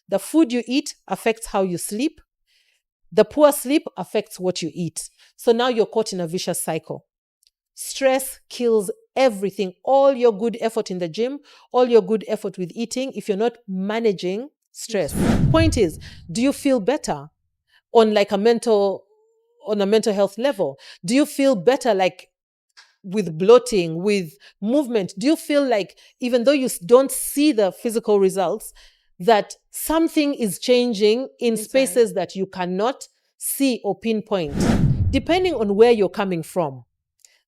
The food you eat affects how you sleep. The poor sleep affects what you eat. So now you're caught in a vicious cycle. Stress kills everything. All your good effort in the gym, all your good effort with eating, if you're not managing stress. Point is, do you feel better on a mental health level? Do you feel better like with bloating, with movement? Do you feel like even though you don't see the physical results, that something is changing in spaces that you cannot see or pinpoint? Depending on where you're coming from,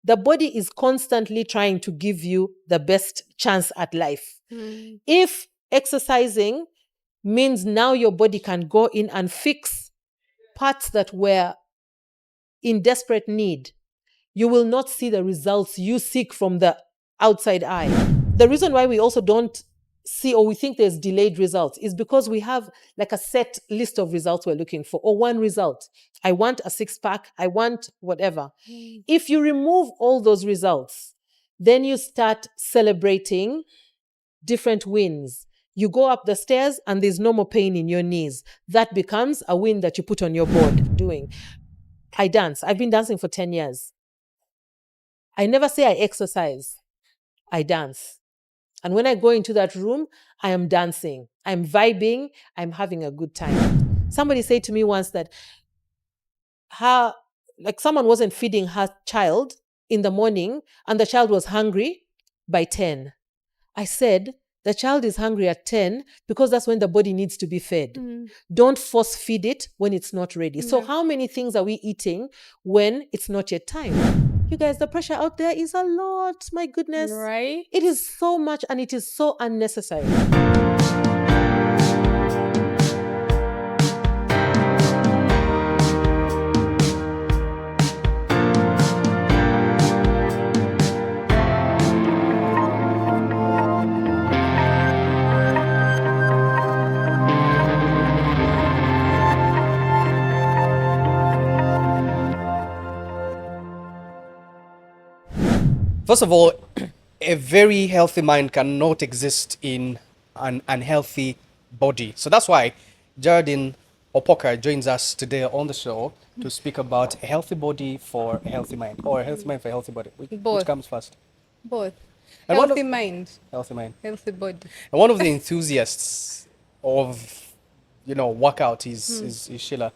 the body is constantly trying to give you the best chance at life. If exercising means now your body can go in and fix parts that were in desperate need, you will not see the results you seek from the outside eye. The reason why we also don't see, or we think there's delayed results, is because we have like a set list of results we're looking for, or one result. I want a 6-pack, I want whatever. If you remove all those results, then you start celebrating different wins. You go up the stairs and there's no more pain in your knees. That becomes a win that you put on your board doing. I dance. I've been dancing for 10 years. I never say I exercise. I dance. And when I go into that room, I am dancing. I'm vibing. I'm having a good time. Somebody said to me once that someone wasn't feeding her child in the morning and the child was hungry by 10. I said, the child is hungry at 10 because that's when the body needs to be fed. Don't force feed it when it's not ready. So how many things are we eating when it's not yet time? You guys, the pressure out there is a lot. My goodness. Right? It is so much and it is so unnecessary. First of all, a very healthy mind cannot exist in an unhealthy body. So that's why Gerry Opoka joins us today on the show to speak about a healthy body for a healthy mind, or a healthy mind for a healthy body. Which comes first? Both. And Healthy mind. Healthy mind. Healthy body. And one of the enthusiasts of, workout is Sheila.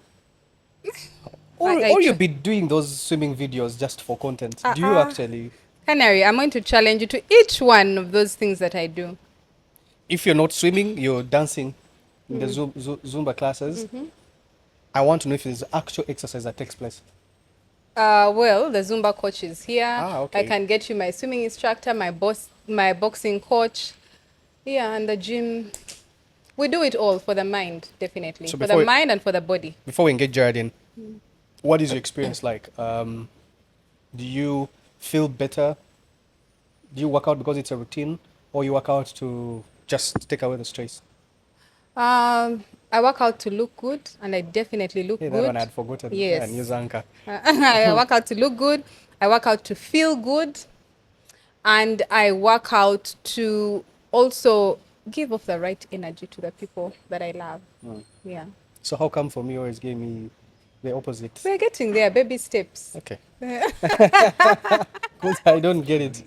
Or you'll be doing those swimming videos just for content. Do you actually? Canary, I'm going to challenge you to each one of those things that I do. If you're not swimming, you're dancing in the Zumba classes. I want to know if there's actual exercise that takes place. Well, the Zumba coach is here. Okay. I can get you my swimming instructor, my boxing coach. Yeah, and the gym. We do it all for the mind, definitely. So for the mind and for the body. Before we engage Gerry in, what is your experience like? Do you feel better? Do you work out because it's a routine, or you work out to just take away the stress? I work out to look good, and I definitely look good. That one I had forgotten. Yes. News anchor. I work out to look good. I work out to feel good. And I work out to also give off the right energy to the people that I love. Yeah. So how come for me always gave me the opposite? We're getting there, baby steps. Okay. Because I don't get it.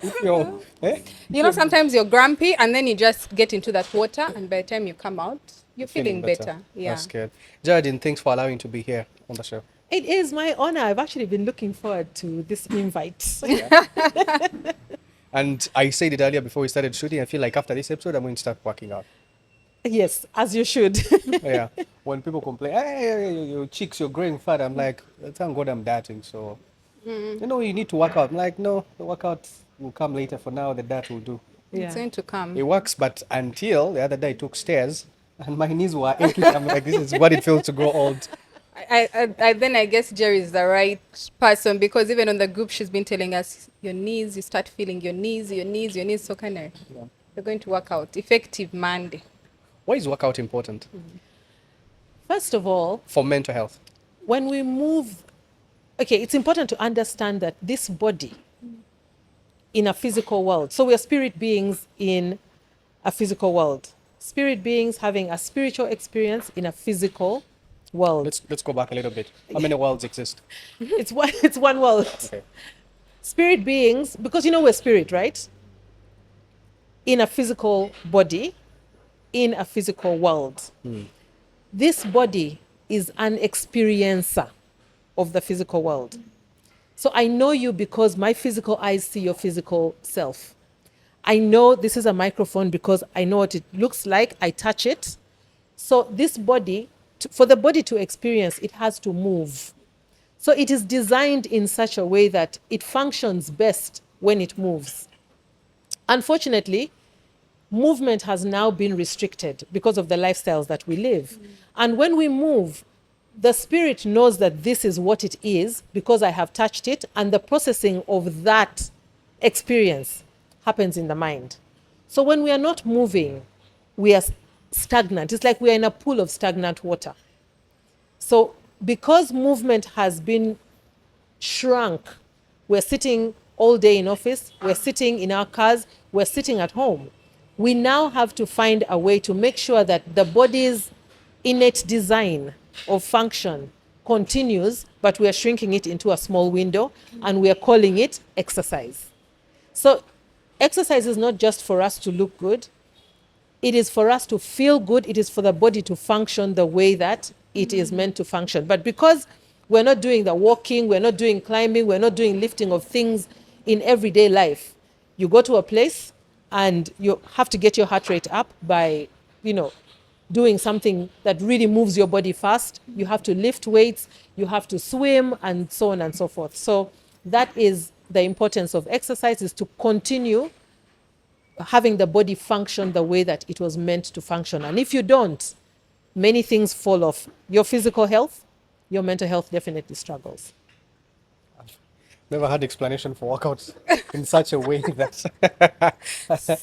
Sometimes you're grumpy and then you just get into that water, and by the time you come out, you're feeling better. Yeah. That's good. Gerry, thanks for allowing to be here on the show. It is my honor. I've actually been looking forward to this invite. And I said it earlier before we started shooting, I feel like after this episode, I'm going to start working out. Yes, as you should. Yeah. When people complain, hey, your cheeks, you're growing fat, I'm like, thank God I'm dieting. So, you need to work out. I'm like, no, the workout will come later. For now, the diet will do. Yeah. It's going to come. It works, but until the other day I took stairs and my knees were aching. I'm like, this is what it feels to grow old. I guess Gerry is the right person, because even on the group she's been telling us, your knees, you start feeling your knees. So Canary, you're going to work out. Effective Monday. Why is workout important? First of all, for mental health. When we move, it's important to understand that this body in a physical world, so we are spirit beings in a physical world. spirit beings having a spiritual experience in a physical world. Let's go back a little bit. How many worlds exist? It's one world. Okay. Spirit beings, because you know we're spirit, right? In a physical body, in a physical world. This body is an experiencer of the physical world. So I know you because my physical eyes see your physical self. I know this is a microphone because I know what it looks like. I touch it. So this body, for the body to experience, it has to move. So it is designed in such a way that it functions best when it moves. Unfortunately, movement has now been restricted because of the lifestyles that we live. And when we move, the spirit knows that this is what it is because I have touched it, and the processing of that experience happens in the mind. So when we are not moving, we are stagnant. It's like we are in a pool of stagnant water. So because movement has been shrunk, we're sitting all day in office, we're sitting in our cars, we're sitting at home. We now have to find a way to make sure that the body's innate design of function continues, but we are shrinking it into a small window, and we are calling it exercise. So exercise is not just for us to look good. It is for us to feel good. It is for the body to function the way that it is meant to function. But because we're not doing the walking, we're not doing climbing, we're not doing lifting of things in everyday life, you go to a place and you have to get your heart rate up by, doing something that really moves your body fast. You have to lift weights, you have to swim, and so on and so forth. So that is the importance of exercise, is to continue having the body function the way that it was meant to function. And if you don't, many things fall off. Your physical health, your mental health definitely struggles. Never had explanation for workouts in such a way that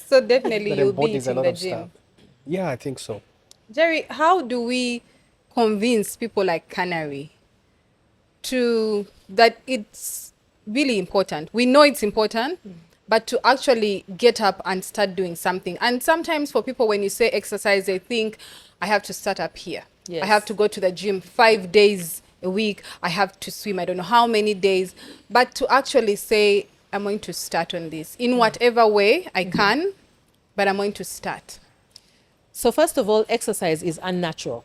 So definitely that you'll be embodies a in lot the of gym. stuff. Yeah, I think so. Jerry, how do we convince people like Canary that it's really important? We know it's important, but to actually get up and start doing something. And sometimes for people, when you say exercise, they think, I have to start up here. Yes. I have to go to the gym 5 days a week. I have to swim, I don't know how many days. But to actually say, I'm going to start on this in whatever way I can, but I'm going to start. So first of all, exercise is unnatural.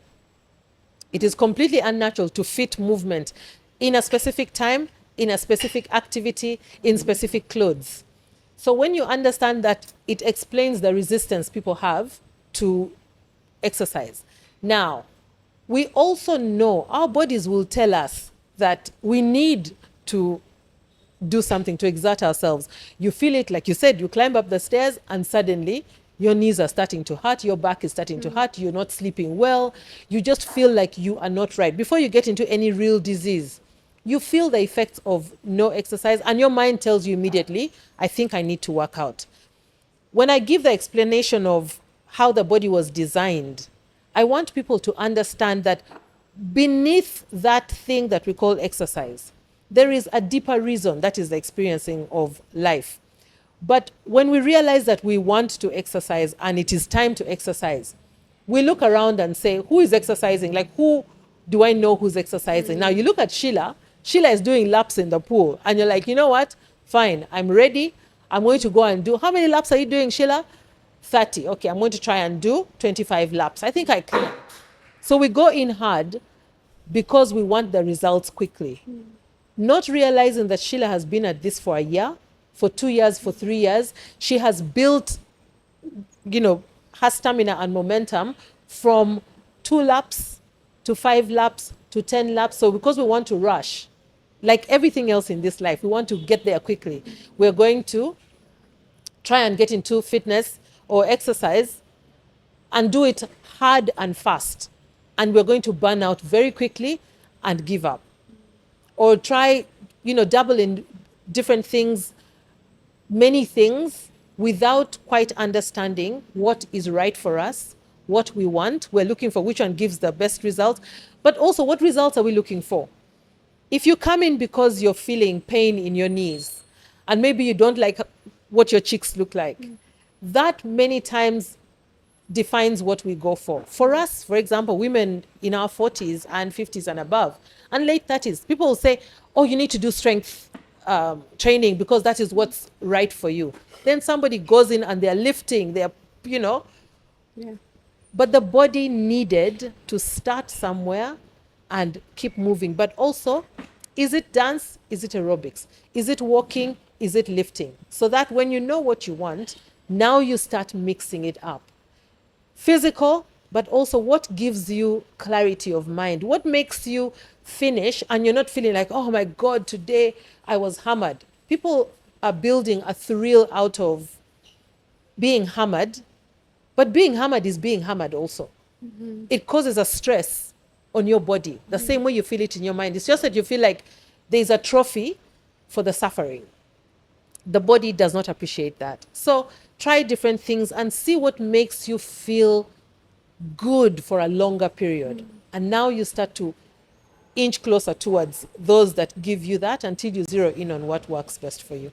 It is completely unnatural to fit movement in a specific time, in a specific activity, in specific clothes. So when you understand that, it explains the resistance people have to exercise. Now, we also know our bodies will tell us that we need to do something, to exert ourselves. You feel it, like you said, you climb up the stairs and suddenly your knees are starting to hurt, your back is starting to hurt, you're not sleeping well, you just feel like you are not right. Before you get into any real disease, you feel the effects of no exercise, and your mind tells you immediately, I think I need to work out. When I give the explanation of how the body was designed, I want people to understand that beneath that thing that we call exercise, there is a deeper reason, that is the experiencing of life. But when we realize that we want to exercise and it is time to exercise, we look around and say, who is exercising? Like, who do I know who's exercising? Now, you look at Sheila. Sheila is doing laps in the pool. And you're like, you know what? Fine, I'm ready. I'm going to go and do. How many laps are you doing, Sheila? 30. Okay, I'm going to try and do 25 laps. I think I can. So we go in hard because we want the results quickly. Not realizing that Sheila has been at this for a year, for 2 years, for 3 years. She has built, her stamina and momentum from 2 laps to 5 laps to 10 laps. So because we want to rush, like everything else in this life, we want to get there quickly. We're going to try and get into fitness or exercise and do it hard and fast. And we're going to burn out very quickly and give up. Or try, dabble in different things, many things, without quite understanding what is right for us, what we want. We're looking for which one gives the best results, but also what results are we looking for? If you come in because you're feeling pain in your knees, and maybe you don't like what your cheeks look like, that many times defines what we go for. For us, for example, women in our 40s and 50s and above, and late 30s, people will say, oh, you need to do strength training because that is what's right for you. Then somebody goes in and they're lifting, they're, Yeah. but the body needed to start somewhere and keep moving. But also, is it dance? Is it aerobics? Is it walking? Is it lifting? So that when you know what you want, now you start mixing it up. Physical, but also what gives you clarity of mind? What makes you finish and you're not feeling like, oh my God, today I was hammered. People are building a thrill out of being hammered, but being hammered is being hammered also. It causes a stress on your body, the same way you feel it in your mind. It's just that you feel like there's a trophy for the suffering. The body does not appreciate that. So try different things and see what makes you feel good for a longer period. And now you start to inch closer towards those that give you that until you zero in on what works best for you.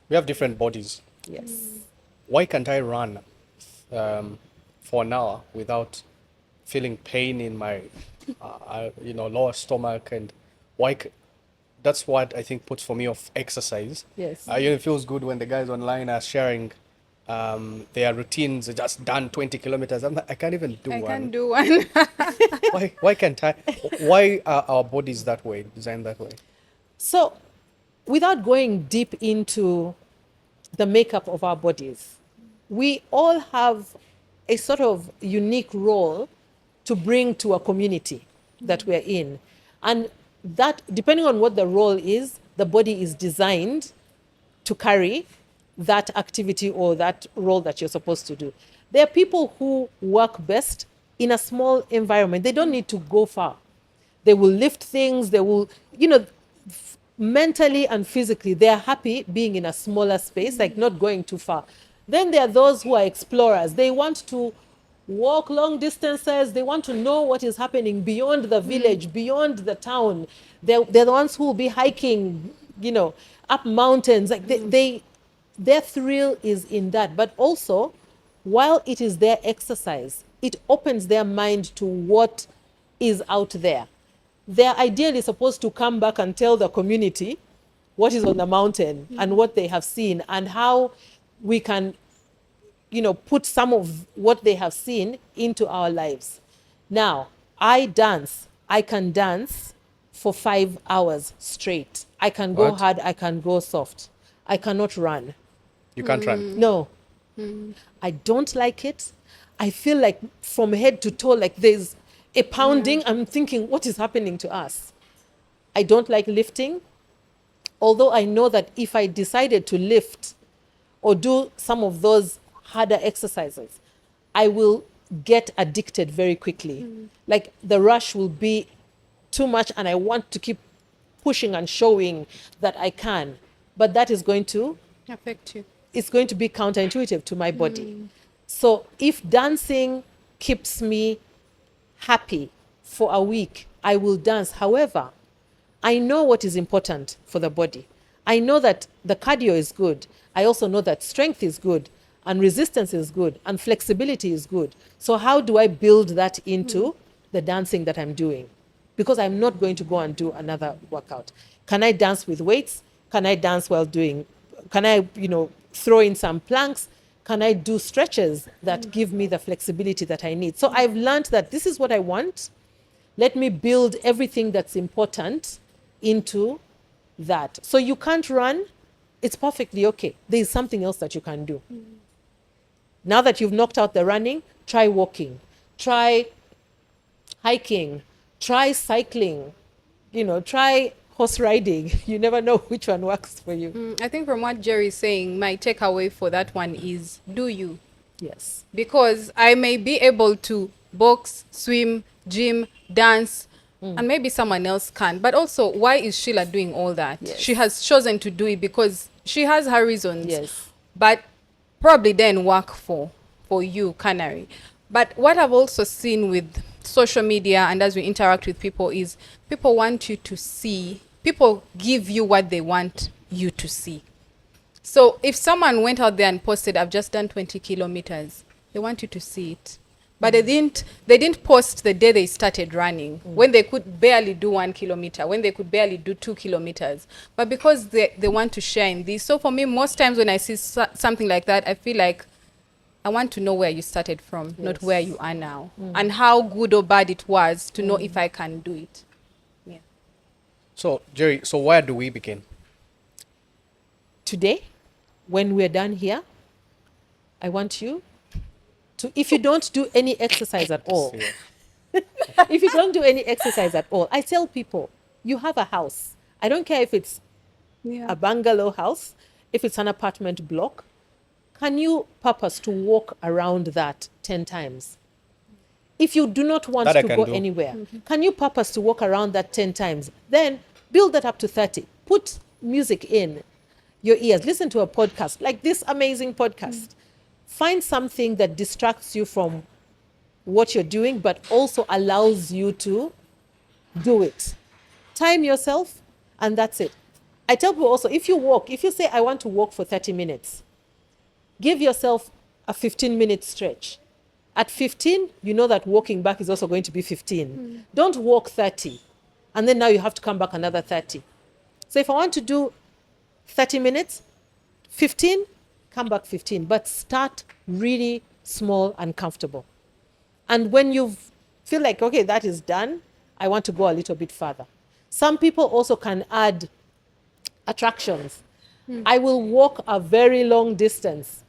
We have different bodies. Yes. Why can't I run for an hour without feeling pain in my lower stomach? And that's what I think puts for me off exercise. Yes. It feels good when the guys online are sharing their routines, just done 20 kilometers. I can't even do I one. can't do one. Why can't I? Why are our bodies that way, designed that way? So, without going deep into the makeup of our bodies, we all have a sort of unique role to bring to a community that we're in. And that, depending on what the role is, the body is designed to carry that activity or that role that you're supposed to do. There are people who work best in a small environment. They don't need to go far. They will lift things, they will, mentally and physically, they are happy being in a smaller space, like not going too far. Then there are those who are explorers. They want to walk long distances. They want to know what is happening beyond the village, beyond the town. They're the ones who will be hiking, up mountains. Like their thrill is in that. But also, while it is their exercise, it opens their mind to what is out there. They're ideally supposed to come back and tell the community what is on the mountain and what they have seen and how we can, put some of what they have seen into our lives. Now, I dance. I can dance for 5 hours straight. I can go What? hard. I can go soft. I cannot run. You can't run. No. I don't like it. I feel like from head to toe, like there's a pounding. I'm thinking, what is happening to us? I don't like lifting. Although I know that if I decided to lift or do some of those harder exercises, I will get addicted very quickly. Like the rush will be too much and I want to keep pushing and showing that I can. But that is going to Affect you. it's going to be counterintuitive to my body. So if dancing keeps me happy for a week, I will dance. However, I know what is important for the body. I know that the cardio is good. I also know that strength is good and resistance is good and flexibility is good. So how do I build that into the dancing that I'm doing? Because I'm not going to go and do another workout. Can I dance with weights? Can I dance while doing, can I, throw in some planks? Can I do stretches that give me the flexibility that I need? So I've learned that this is what I want. Let me build everything that's important into that. So you can't run, it's perfectly okay. There's something else that you can do. Now that you've knocked out the running, try walking, try hiking, try cycling, try horse riding. You never know which one works for you. I think from what Gerry is saying, my takeaway for that one is do you. Yes. Because I may be able to box, swim, gym, dance, and maybe someone else can. But also, why is Sheila doing all that? Yes. She has chosen to do it because she has her reasons. Yes. But probably then work for you, Canary. But what I've also seen with social media and as we interact with people is people want you to see, people give you what they want you to see. So if someone went out there and posted, I've just done 20 kilometers, They want you to see it. But they didn't post the day they started running, when they could barely do 1 kilometer, when they could barely do 2 kilometers. But because they want to share in this. So for me, most times when I see something like that, I feel like I want to know where you started from, not where you are now. And how good or bad it was to know if I can do it. Yeah. So, Gerry, so where do we begin? Today, when we're done here, I want you to, if you don't do any exercise at all, if you don't do any exercise at all, I tell people, you have a house. I don't care if it's a bungalow house, if it's an apartment block. Can you purpose to walk around that 10 times? If you do not want That I to can go do. anywhere, can you purpose to walk around that 10 times? Then build that up to 30. Put music in your ears. Listen to a podcast like this amazing podcast. Find something that distracts you from what you're doing, but also allows you to do it. Time yourself, and that's it. I tell people also, if you say, I want to walk for 30 minutes, give yourself a 15-minute stretch. At 15, you know that walking back is also going to be 15. Don't walk 30, and then now you have to come back another 30. So if I want to do 30 minutes, 15, come back 15. But start really small and comfortable. And when you feel like, okay, that is done, I want to go a little bit further. Some people also can add attractions. I will walk a very long distance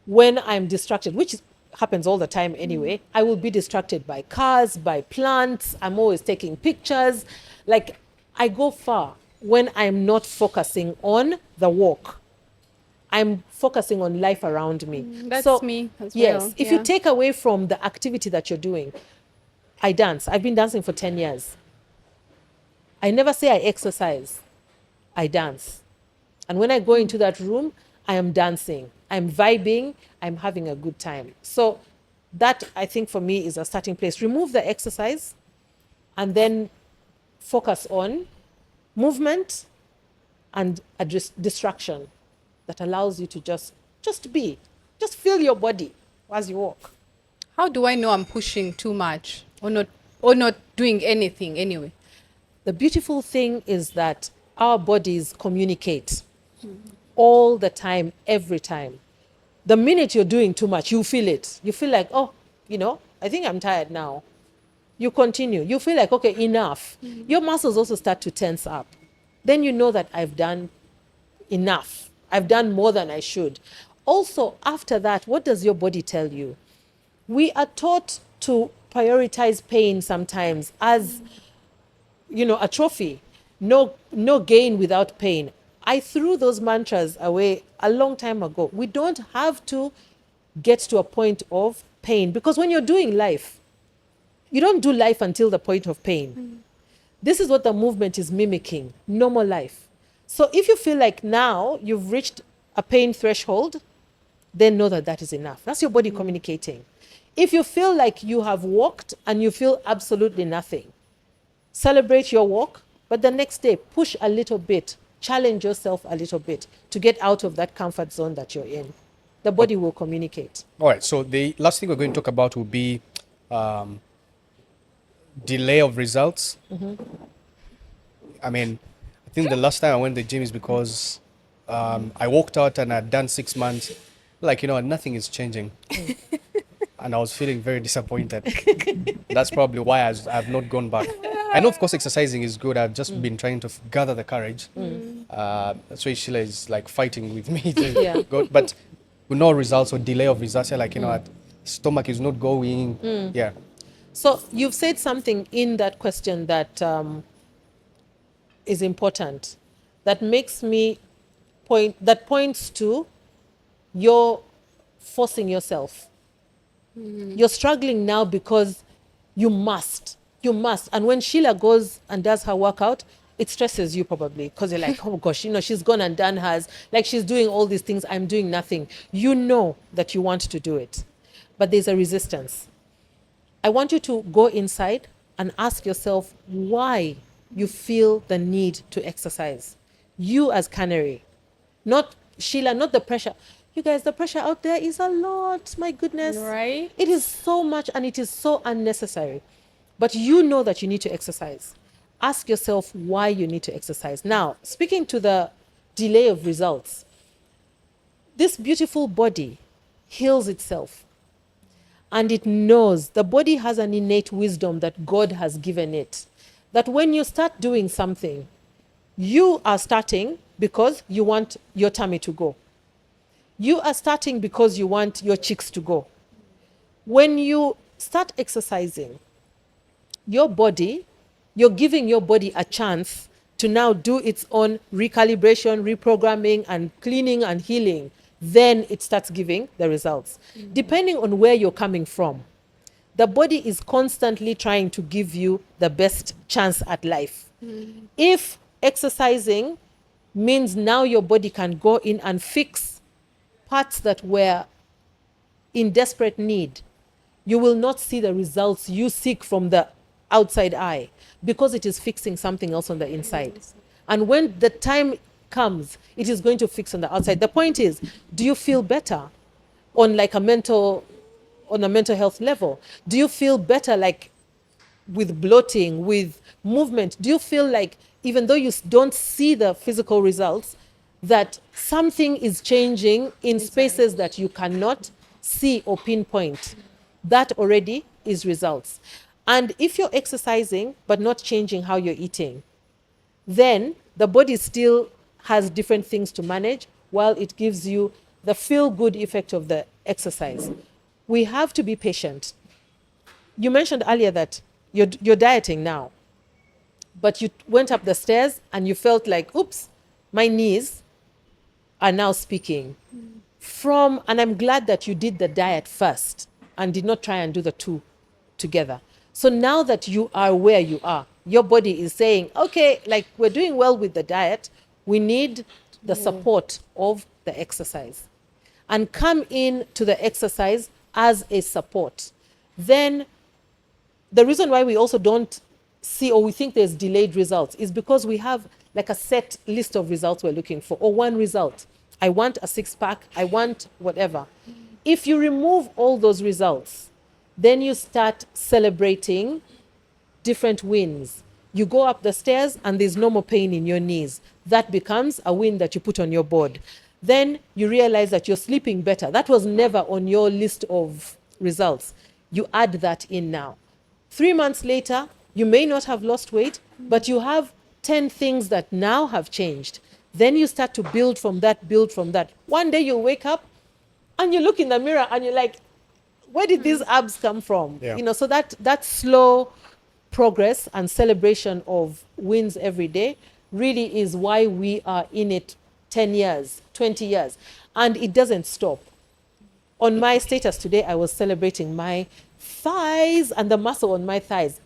when I'm distracted, which happens all the time anyway. I will be distracted by cars, by plants. I'm always taking pictures. Like, I go far when I'm not focusing on the walk. I'm focusing on life around me. That's me as yes, well, if you yeah. take away from the activity that you're doing, I dance. I've been dancing for 10 years. I never say I exercise. I dance. And when I go into that room, I am dancing. I'm vibing. I'm having a good time. So that, I think, for me is a starting place. Remove the exercise and then focus on movement and a distraction that allows you to just be. Just feel your body as you walk. How do I know I'm pushing too much or not doing anything anyway? The beautiful thing is that our bodies communicate all the time, every time. The minute you're doing too much, you feel it. You feel like, oh, I think I'm tired now. You continue. You feel like, okay, enough. Your muscles also start to tense up. Then you know that I've done enough. I've done more than I should. Also, after that, what does your body tell you? We are taught to prioritize pain sometimes as, a trophy. No gain without pain. I threw those mantras away a long time ago. We don't have to get to a point of pain, because when you're doing life, you don't do life until the point of pain. This is what the movement is mimicking, normal life. So if you feel like now you've reached a pain threshold, then know that that is enough. That's your body communicating. If you feel like you have walked and you feel absolutely nothing, celebrate your walk, but the next day push a little bit, challenge yourself a little bit to get out of that comfort zone that you're in. The body will communicate. All right, so the last thing we're going to talk about will be delay of results. I mean, I think the last time I went to the gym is because I walked out and I'd done 6 months. Like, nothing is changing. And I was feeling very disappointed. That's probably why I've not gone back. I know, of course, exercising is good. I've just been trying to gather the courage. That's why Sheila is like fighting with me to go. But with no results or delay of results, like, stomach is not going. Yeah. So you've said something in that question that is important, that makes me points to you're forcing yourself. You're struggling now because you must. And when Sheila goes and does her workout, it stresses you probably, because you're like, oh gosh, she's gone and done hers. Like, she's doing all these things. I'm doing nothing. You know that you want to do it, but there's a resistance. I want you to go inside and ask yourself why you feel the need to exercise. You as Canary, not Sheila, not the pressure. You guys, the pressure out there is a lot. My goodness. Right. It is so much and it is so unnecessary. But you know that you need to exercise. Ask yourself why you need to exercise. Now, speaking to the delay of results, this beautiful body heals itself. And it knows, the body has an innate wisdom that God has given it. That when you start doing something, you are starting because you want your tummy to go. You are starting because you want your cheeks to go. When you start exercising, your body, you're giving your body a chance to now do its own recalibration, reprogramming, and cleaning and healing. Then it starts giving the results. Depending on where you're coming from, the body is constantly trying to give you the best chance at life. If exercising means now your body can go in and fix parts that were in desperate need, you will not see the results you seek from the outside eye because it is fixing something else on the inside. And when the time comes, it is going to fix on the outside. The point is, do you feel better on like a mental health level? Do you feel better like with bloating, with movement? Do you feel like even though you don't see the physical results, that something is changing in spaces that you cannot see or pinpoint? That already is results. And if you're exercising but not changing how you're eating, then the body still has different things to manage while it gives you the feel-good effect of the exercise. We have to be patient. You mentioned earlier that you're dieting now, but you went up the stairs and you felt like, oops, my knees are now speaking. And I'm glad that you did the diet first and did not try and do the two together. So now that you are where you are, your body is saying, okay, like we're doing well with the diet, we need the support of the exercise. And come in to the exercise as a support. Then the reason why we also don't see or we think there's delayed results is because we have like a set list of results we're looking for, or one result. I want a six-pack, I want whatever. If you remove all those results, then you start celebrating different wins. You go up the stairs and there's no more pain in your knees. That becomes a win that you put on your board. Then you realize that you're sleeping better. That was never on your list of results. You add that in now. 3 months later, you may not have lost weight, but you have 10 things that now have changed. Then you start to build from that. One day you wake up and you look in the mirror and you're like, where did these abs come from? Yeah. So that slow progress and celebration of wins every day really is why we are in it 10 years, 20 years. And it doesn't stop. On my status today, I was celebrating my thighs and the muscle on my thighs.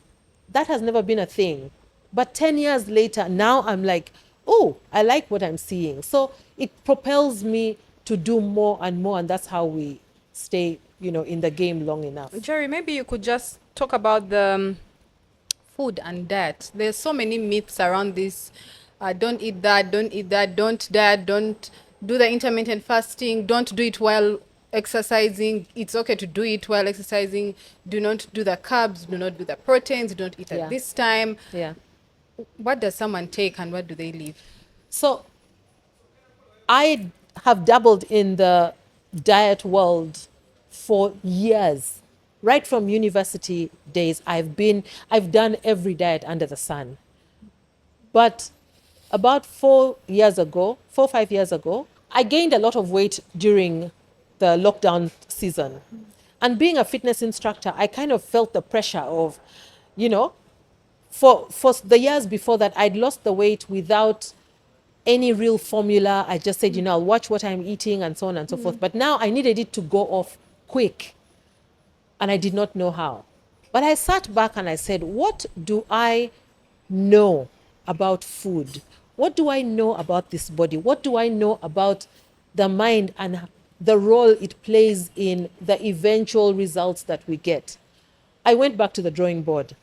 That has never been a thing. But 10 years later, now I'm like, oh, I like what I'm seeing. So it propels me to do more and more. And that's how we stay, in the game long enough. Gerry, maybe you could just talk about the food and diet. There's so many myths around this. Don't eat that, don't diet, don't do the intermittent fasting, don't do it while exercising. It's okay to do it while exercising. Do not do the carbs, do not do the proteins, don't eat at this time. Yeah. What does someone take and what do they leave? So I have dabbled in the diet world for years. Right from university days, I've done every diet under the sun. But about 4 or 5 years ago, I gained a lot of weight during the lockdown season. And being a fitness instructor, I kind of felt the pressure of, for the years before that, I'd lost the weight without any real formula. I just said, I'll watch what I'm eating and so on and so forth. But now I needed it to go off quick. And I did not know how. But I sat back and I said, what do I know about food? What do I know about this body? What do I know about the mind and the role it plays in the eventual results that we get? I went back to the drawing board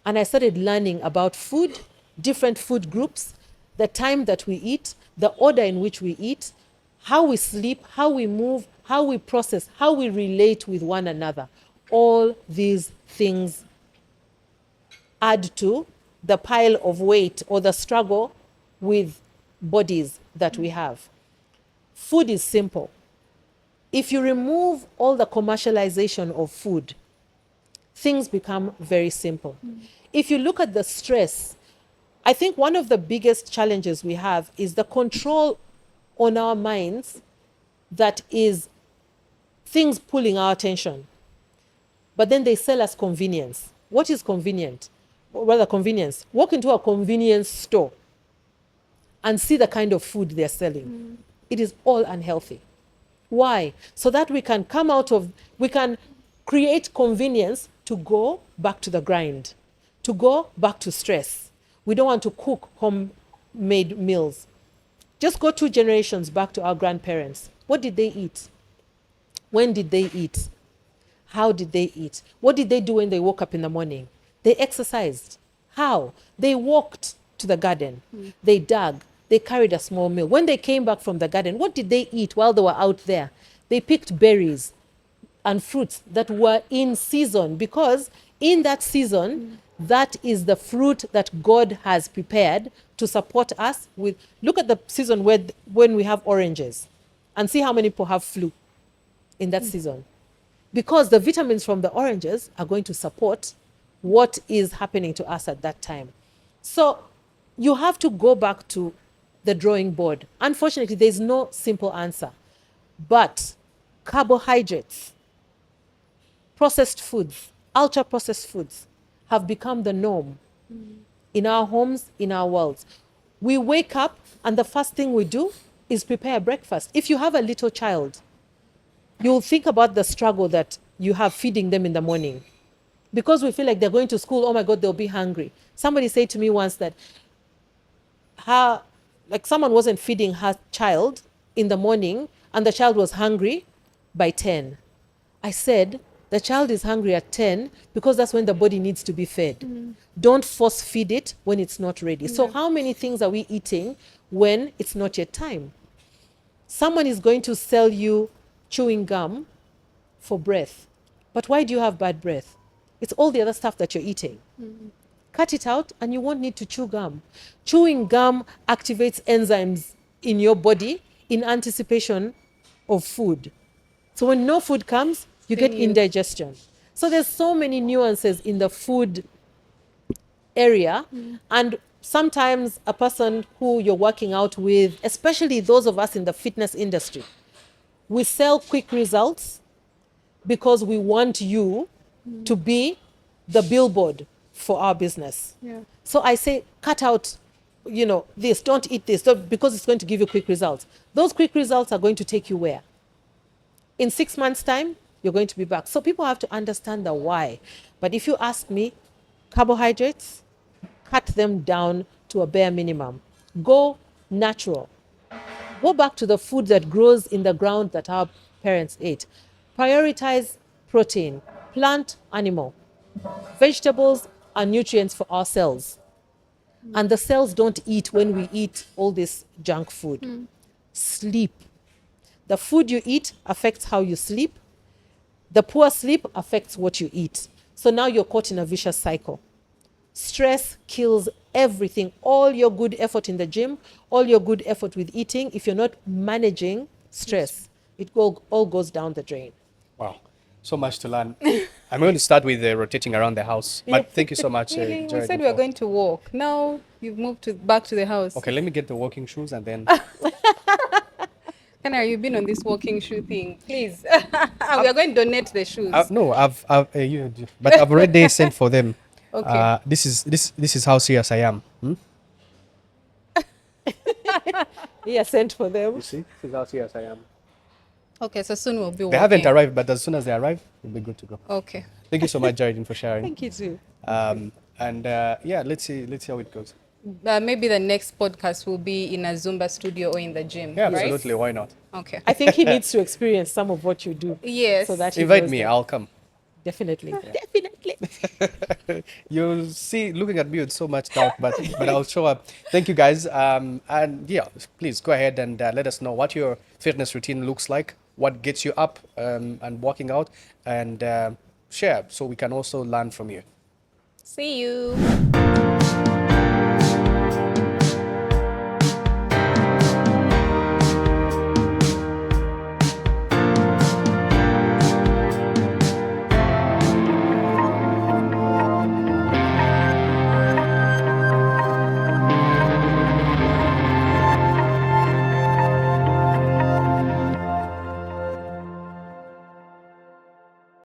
and I started learning about food, different food groups, the time that we eat, the order in which we eat, how we sleep, how we move, how we process, how we relate with one another. All these things add to the pile of weight or the struggle with bodies that we have. Food is simple. If you remove all the commercialization of food, things become very simple. If you look at the stress, I think one of the biggest challenges we have is the control on our minds that is things pulling our attention. But then they sell us convenience. What is convenient? Or rather, convenience. Walk into a convenience store and see the kind of food they're selling. It is all unhealthy. Why? So that we can we can create convenience to go back to the grind, to go back to stress. We don't want to cook homemade meals. Just go 2 generations back to our grandparents. What did they eat? When did they eat? How did they eat? What did they do when they woke up in the morning? They exercised. How? They walked to the garden. They dug. They carried a small meal. When they came back from the garden, what did they eat while they were out there? They picked berries and fruits that were in season, because in that season, that is the fruit that God has prepared to support us with. Look at the season when we have oranges and see how many people have flu in that season. Because the vitamins from the oranges are going to support what is happening to us at that time. So you have to go back to the drawing board. Unfortunately, there's no simple answer. But carbohydrates, processed foods, ultra-processed foods have become the norm in our homes, in our worlds. We wake up and the first thing we do is prepare breakfast. If you have a little child, you'll think about the struggle that you have feeding them in the morning. Because we feel like they're going to school, oh my God, they'll be hungry. Somebody said to me once that someone wasn't feeding her child in the morning and the child was hungry by 10. I said, the child is hungry at 10 because that's when the body needs to be fed. Don't force feed it when it's not ready. So how many things are we eating when it's not yet time? Someone is going to sell you chewing gum for breath. But why do you have bad breath? It's all the other stuff that you're eating. Cut it out and you won't need to chew gum. Chewing gum activates enzymes in your body in anticipation of food. So when no food comes, you get indigestion. So there's so many nuances in the food area. And sometimes a person who you're working out with, especially those of us in the fitness industry, we sell quick results because we want you to be the billboard for our business. So I say, cut out, this, don't eat this, because it's going to give you quick results. Those quick results are going to take you where? In 6 months' time, you're going to be back. So people have to understand the why. But if you ask me, carbohydrates, cut them down to a bare minimum. Go natural. Go back to the food that grows in the ground that our parents ate. Prioritize protein, plant, animal. Vegetables are nutrients for our cells. And the cells don't eat when we eat all this junk food. Sleep. The food you eat affects how you sleep. The poor sleep affects what you eat. So now you're caught in a vicious cycle. Stress kills everything. All your good effort in the gym, all your good effort with eating, if you're not managing stress, it all goes down the drain. Wow, so much to learn. I'm going to start with rotating around the house. But thank you so much. Really? We Gerry said we were Opoka. going to walk. Now you've moved back to the house. Okay, let me get the walking shoes and then. Canary, you've been on this walking shoe thing. Please. We are going to donate the shoes. No, but I've already sent for them. Okay. This is how serious I am. Yeah, sent for them. You see, this is how serious I am. Okay, so soon we'll be walking. They haven't arrived, but as soon as they arrive, we'll be good to go. Okay. Thank you so much, Geraldine, for sharing. Thank you too. Let's see how it goes. Maybe the next podcast will be in a Zumba studio or in the gym. Yeah, right? absolutely. Why not? Okay. I think he needs to experience some of what you do. Yes. So that he Invite knows me. that. I'll come. Definitely. Definitely. You see, looking at me with so much doubt, but I'll show up. Thank you, guys. And yeah, please go ahead and let us know what your fitness routine looks like, what gets you up and working out, and share so we can also learn from you. See you.